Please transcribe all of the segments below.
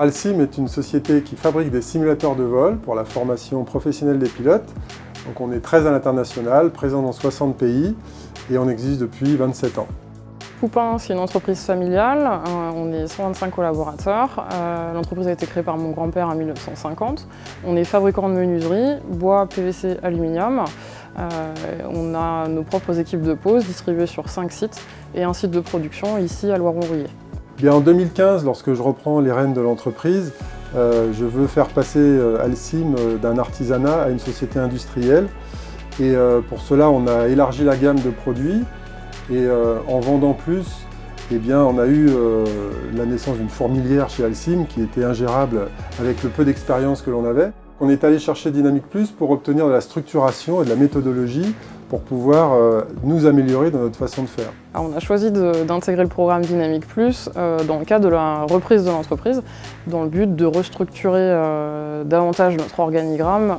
Alcim est une société qui fabrique des simulateurs de vol pour la formation professionnelle des pilotes. Donc on est très à l'international, présent dans 60 pays et on existe depuis 27 ans. Poupin, c'est une entreprise familiale, on est 125 collaborateurs. L'entreprise a été créée par mon grand-père en 1950. On est fabricant de menuiserie, bois, PVC, aluminium. On a nos propres équipes de pose distribuées sur 5 sites et un site de production ici à Loiron-Rouillé. Bien, en 2015, lorsque je reprends les rênes de l'entreprise, je veux faire passer Alcim d'un artisanat à une société industrielle. Et pour cela, on a élargi la gamme de produits. Et en vendant plus, eh bien, on a eu la naissance d'une fourmilière chez Alcim qui était ingérable avec le peu d'expérience que l'on avait. On est allé chercher Dynamic Plus pour obtenir de la structuration et de la méthodologie pour pouvoir nous améliorer dans notre façon de faire. Alors on a choisi d'intégrer le programme Dynamic Plus dans le cadre de la reprise de l'entreprise, dans le but de restructurer davantage notre organigramme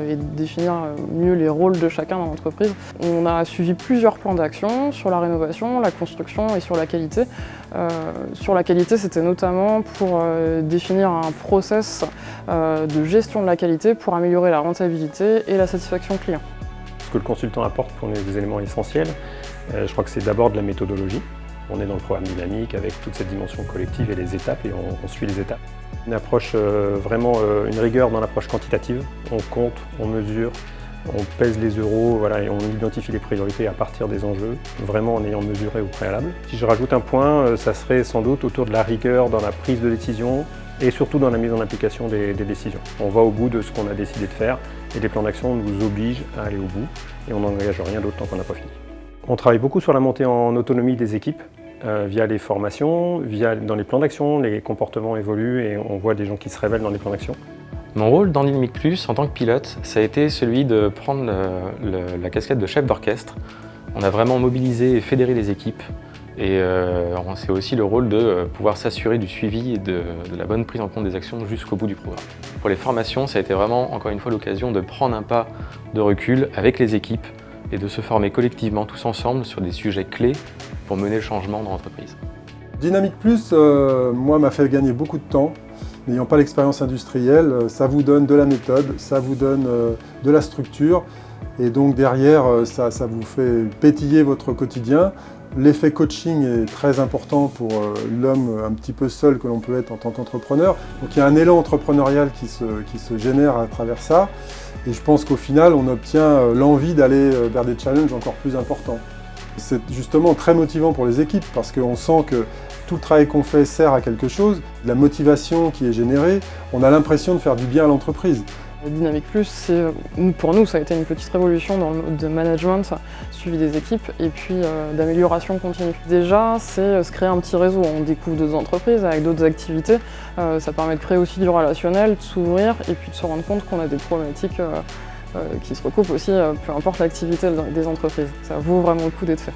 et de définir mieux les rôles de chacun dans l'entreprise. On a suivi plusieurs plans d'action sur la rénovation, la construction et sur la qualité. Sur la qualité, c'était notamment pour définir un process de gestion de la qualité pour améliorer la rentabilité et la satisfaction client. Ce que le consultant apporte pour nous des éléments essentiels, je crois que c'est d'abord de la méthodologie. On est dans le programme dynamique avec toute cette dimension collective et les étapes et on suit les étapes. Une approche vraiment, une rigueur dans l'approche quantitative. On compte, on mesure, on pèse les euros voilà, et on identifie les priorités à partir des enjeux, vraiment en ayant mesuré au préalable. Si je rajoute un point, ça serait sans doute autour de la rigueur dans la prise de décision et surtout dans la mise en application des décisions. On va au bout de ce qu'on a décidé de faire et les plans d'action nous obligent à aller au bout et on n'engage rien d'autre tant qu'on n'a pas fini. On travaille beaucoup sur la montée en autonomie des équipes via les formations, dans les plans d'action, les comportements évoluent et on voit des gens qui se révèlent dans les plans d'action. Mon rôle dans Dynamic Plus en tant que pilote, ça a été celui de prendre la casquette de chef d'orchestre. On a vraiment mobilisé et fédéré les équipes et c'est aussi le rôle de pouvoir s'assurer du suivi et de la bonne prise en compte des actions jusqu'au bout du programme. Pour les formations, ça a été vraiment encore une fois l'occasion de prendre un pas de recul avec les équipes et de se former collectivement tous ensemble sur des sujets clés pour mener le changement dans l'entreprise. Dynamic Plus, moi, m'a fait gagner beaucoup de temps. N'ayant pas l'expérience industrielle, ça vous donne de la méthode, ça vous donne de la structure et donc derrière, ça vous fait pétiller votre quotidien. L'effet coaching est très important pour l'homme un petit peu seul que l'on peut être en tant qu'entrepreneur. Donc il y a un élan entrepreneurial qui se génère à travers ça et je pense qu'au final, on obtient l'envie d'aller vers des challenges encore plus importants. C'est justement très motivant pour les équipes parce qu'on sent que tout le travail qu'on fait sert à quelque chose, la motivation qui est générée, on a l'impression de faire du bien à l'entreprise. Dynamic Plus, pour nous, ça a été une petite révolution dans le mode de management, suivi des équipes et puis d'amélioration continue. Déjà, c'est se créer un petit réseau. On découvre d'autres entreprises avec d'autres activités. Ça permet de créer aussi du relationnel, de s'ouvrir et puis de se rendre compte qu'on a des problématiques qui se recoupent aussi, peu importe l'activité des entreprises. Ça vaut vraiment le coup d'être fait.